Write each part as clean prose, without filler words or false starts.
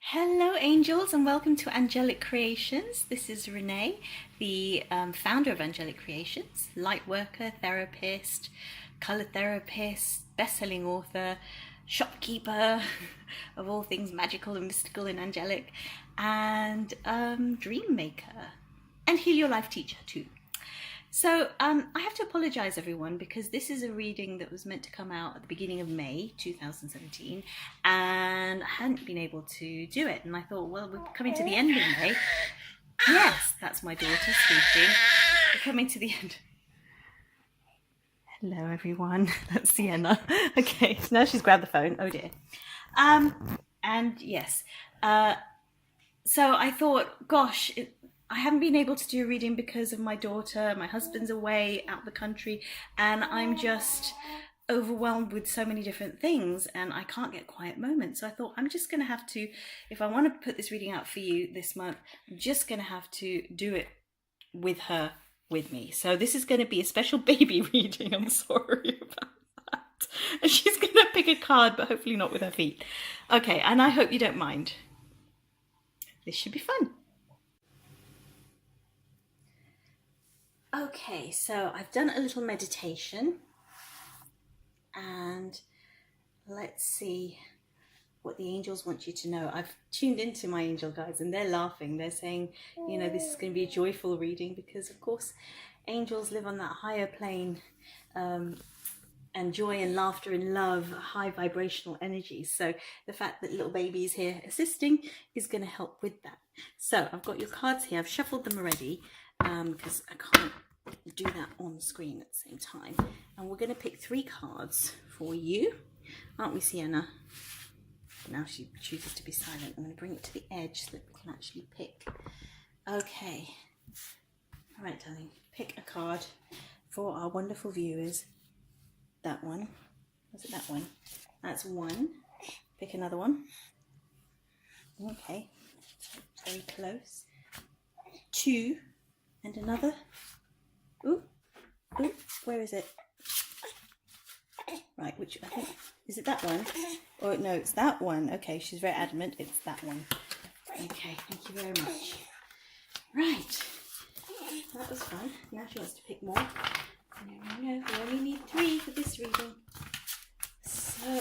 Hello, angels, and welcome to Angelic Creations. This is Renee, the founder of Angelic Creations, light worker, therapist, color therapist, best-selling author, shopkeeper of all things magical and mystical and angelic, and dream maker, and heal your life teacher too. So I have to apologize, everyone, because this is a reading that was meant to come out at the beginning of May 2017, and I hadn't been able to do it. And I thought, well, we're coming to the end of May. Yes, that's my daughter speaking. We're coming to the end. Hello, everyone. That's Sienna. Okay, so now she's grabbed the phone. Oh dear. And yes, so I thought, gosh, I haven't been able to do a reading because of my daughter. My husband's away out the country, and I'm just overwhelmed with so many different things, and I can't get quiet moments. So I thought I'm just going to have to, if I want to put this reading out for you this month, I'm just going to have to do it with her with me. So this is going to be a special baby reading. I'm sorry about that. And she's going to pick a card, but hopefully not with her feet. Okay, and I hope you don't mind. This should be fun. Okay, so I've done a little meditation, and let's see what the angels want you to know. I've tuned into my angel guides, and they're laughing. They're saying, you know, this is going to be a joyful reading because, of course, angels live on that higher plane, and joy and laughter and love, high vibrational energies. So the fact that little baby is here assisting is going to help with that. So I've got your cards here. I've shuffled them already because I can't do that on the screen at the same time. And we're going to pick 3 cards for you, aren't we, Sienna? Now she chooses to be silent. I'm going to bring it to the edge so that we can actually pick. Okay. All right, darling. Pick a card for our wonderful viewers. That one. Was it that one? That's 1. Pick another one. Okay. Very close. 2. And another. Ooh. Ooh. Where is it? Right, which, I think, is it that one? Or no, it's that one. Okay, she's very adamant. It's that one. Okay, thank you very much. Right. That was fun. Now she wants to pick more. No, we only need 3 for this reading. So,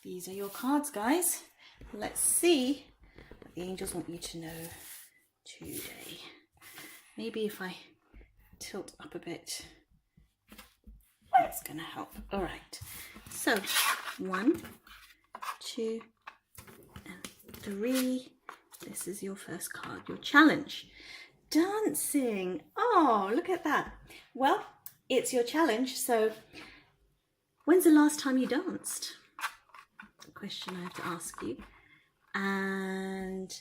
these are your cards, guys. Let's see what the angels want you to know today. Maybe if I tilt up a bit, that's going to help. All right. So, 1, 2, and 3. This is your first card, your challenge. Dancing. Oh, look at that. Well, it's your challenge. So, when's the last time you danced? The question I have to ask you. And,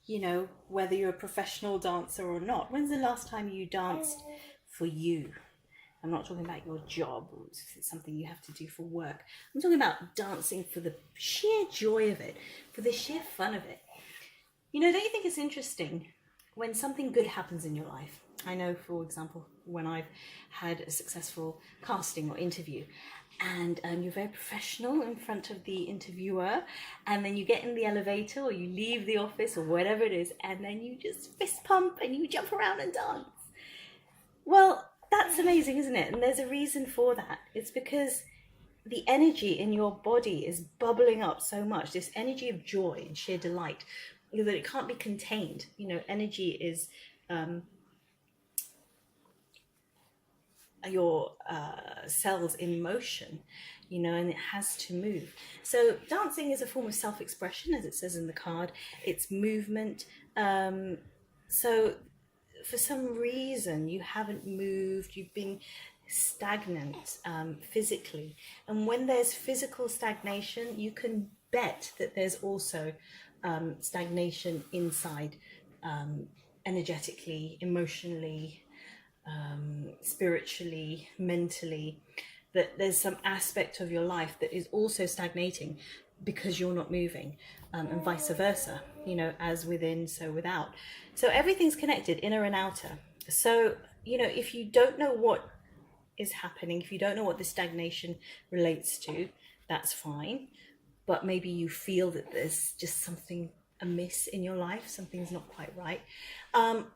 you know, whether you're a professional dancer or not, when's the last time you danced for you? I'm not talking about your job or if it's something you have to do for work. I'm talking about dancing for the sheer joy of it, for the sheer fun of it. You know, don't you think it's interesting when something good happens in your life? I know, for example, when I've had a successful casting or interview, and you're very professional in front of the interviewer, and then you get in the elevator or you leave the office or whatever it is, and then you just fist pump and you jump around and dance. Well, that's amazing, isn't it? And there's a reason for that. It's because the energy in your body is bubbling up so much, this energy of joy and sheer delight, that it can't be contained. You know, energy is your cells in motion, you know, and it has to move. So dancing is a form of self-expression, as it says in the card. It's movement. So for some reason you haven't moved, you've been stagnant physically. And when there's physical stagnation, you can bet that there's also stagnation inside, energetically, emotionally, spiritually, mentally, that there's some aspect of your life that is also stagnating because you're not moving, and vice versa, you know, as within, so without. So everything's connected, inner and outer. So, you know, if you don't know what is happening, if you don't know what the stagnation relates to, that's fine. but maybe you feel that there's just something amiss in your life, something's not quite right.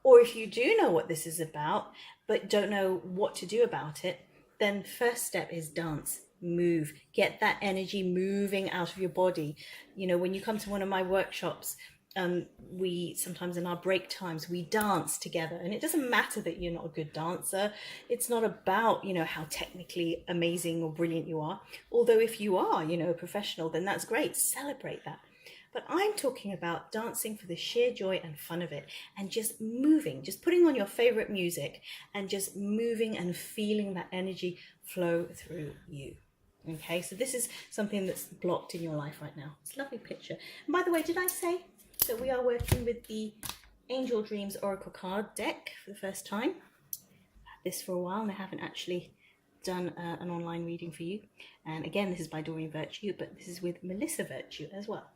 Or if you do know what this is about, but don't know what to do about it, then first step is dance, move, get that energy moving out of your body. You know, when you come to one of my workshops, we sometimes in our break times we dance together, and it doesn't matter that you're not a good dancer. It's not about, you know, how technically amazing or brilliant you are, although if you are, you know, a professional, then that's great, celebrate that. But I'm talking about dancing for the sheer joy and fun of it, and just moving, just putting on your favorite music and just moving and feeling that energy flow through you. Okay, so this is something that's blocked in your life right now. It's a lovely picture. And by the way, did I say that we are working with the Angel Dreams Oracle card deck for the first time? I've had this for a while and I haven't actually done an online reading for you. And again, this is by Doreen Virtue, but this is with Melissa Virtue as well.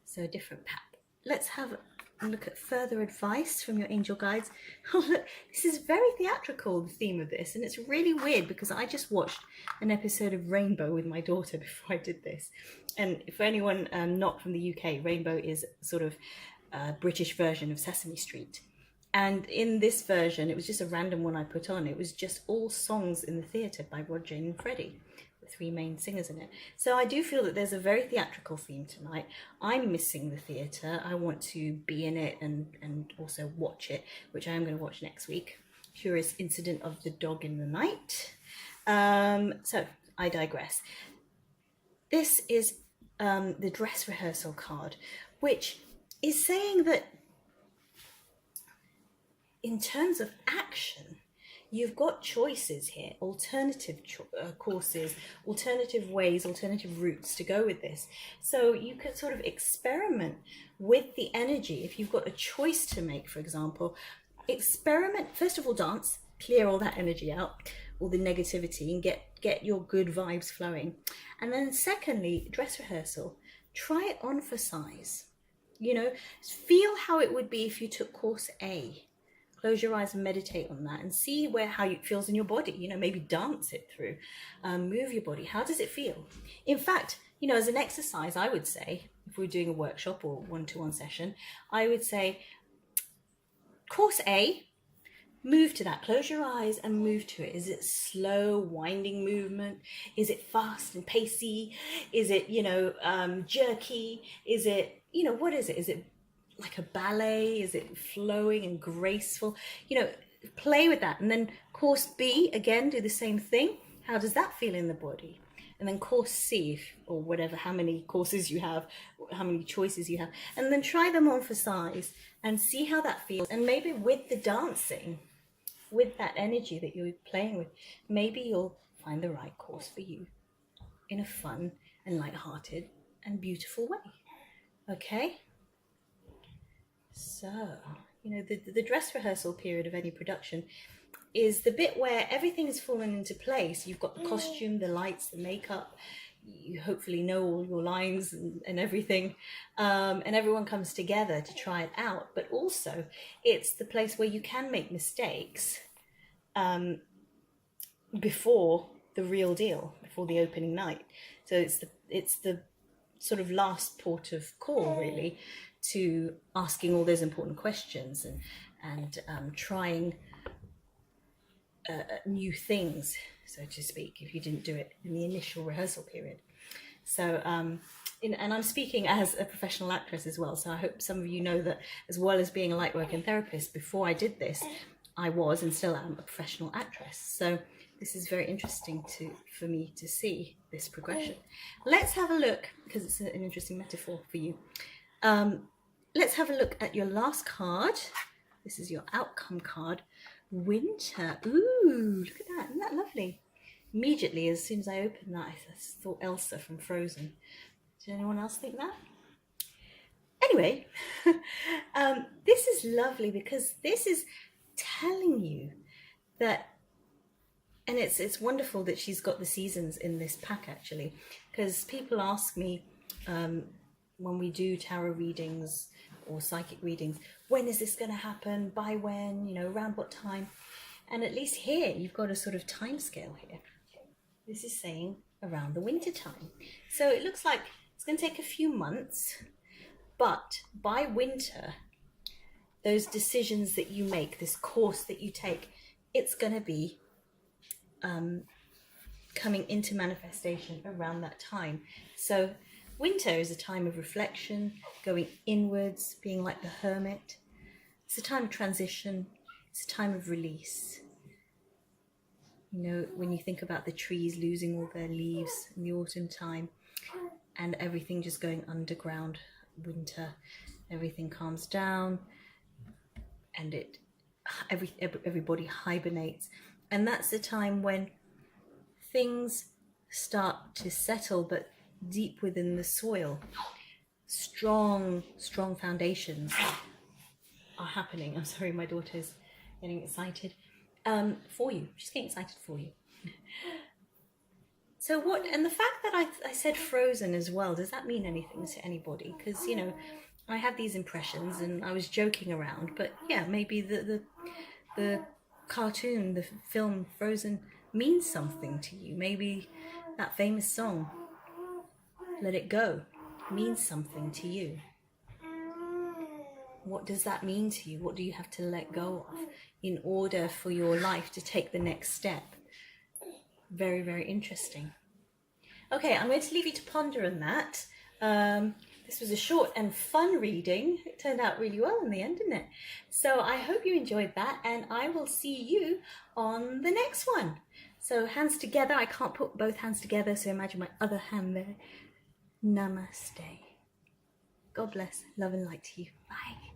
So a different pack. Let's have a look at further advice from your angel guides. Oh look, this is very theatrical, the theme of this, and it's really weird because I just watched an episode of Rainbow with my daughter before I did this. And for anyone not from the UK, Rainbow is sort of a British version of Sesame Street. And in this version, it was just a random one I put on. It was just all songs in the theatre by Rod, Jane and Freddie. Three main singers in it. So I do feel that there's a very theatrical theme tonight. I'm missing the theatre. I want to be in it and also watch it, which I am going to watch next week. Curious Incident of the Dog in the Night. So I digress. This is the dress rehearsal card, which is saying that in terms of action, you've got choices here, alternative courses, alternative ways, alternative routes to go with this. So you could sort of experiment with the energy. If you've got a choice to make, for example, experiment, first of all, dance, clear all that energy out, all the negativity, and get your good vibes flowing. And then secondly, dress rehearsal, try it on for size. You know, feel how it would be if you took course A. Close your eyes and meditate on that and see how it feels in your body. You know, maybe dance it through, move your body. How does it feel? In fact, you know, as an exercise, I would say, if we were doing a workshop or one-to-one session, I would say, course A, move to that. Close your eyes and move to it. Is it slow, winding movement? Is it fast and pacey? Is it, you know, jerky? Is it, you know, what is it? Is it like a ballet? Is it flowing and graceful? You know, play with that. And then course B, again, do the same thing. How does that feel in the body? And then course C, or whatever, how many courses you have, how many choices you have, and then try them on for size and see how that feels. And maybe with the dancing, with that energy that you're playing with, maybe you'll find the right course for you in a fun and light-hearted and beautiful way. Okay? So, you know, the dress rehearsal period of any production is the bit where everything is fallen into place. You've got the costume, the lights, the makeup. You hopefully know all your lines and everything. And everyone comes together to try it out. But also, it's the place where you can make mistakes before the real deal, before the opening night. So it's the sort of last port of call, really, to asking all those important questions and trying new things, so to speak, if you didn't do it in the initial rehearsal period. So, and I'm speaking as a professional actress as well, so I hope some of you know that as well as being a light working therapist, before I did this, I was and still am a professional actress. So this is very interesting for me to see this progression. Let's have a look, because it's an interesting metaphor for you. Let's have a look at your last card. This is your outcome card. Winter. Ooh, look at that. Isn't that lovely? Immediately, as soon as I opened that, I thought Elsa from Frozen. Did anyone else think that? Anyway, this is lovely because this is telling you that, and it's wonderful that she's got the seasons in this pack, actually, because people ask me when we do tarot readings or psychic readings, when is this going to happen, by when, you know, around what time? And at least here you've got a sort of time scale here. This is saying around the winter time. So it looks like it's going to take a few months, but by winter, those decisions that you make, this course that you take, it's going to be coming into manifestation around that time. So winter is a time of reflection, going inwards, being like the hermit. It's a time of transition. It's a time of release. You know, when you think about the trees losing all their leaves in the autumn time and everything just going underground, winter, everything calms down and everybody hibernates. And that's the time when things start to settle, but deep within the soil. Strong foundations are happening. I'm sorry, my daughter's getting excited for you. She's getting excited for you. So what, and the fact that I said frozen as well, does that mean anything to anybody? Because, you know, I have these impressions and I was joking around, but yeah, maybe the cartoon, the film Frozen means something to you. Maybe that famous song, Let It Go, means something to you. What does that mean to you? What do you have to let go of in order for your life to take the next step? Very, very interesting. Okay, I'm going to leave you to ponder on that. This was a short and fun reading. It turned out really well in the end, didn't it? So I hope you enjoyed that, and I will see you on the next one. So hands together. I can't put both hands together, so imagine my other hand there. Namaste. God bless. Love and light to you. Bye.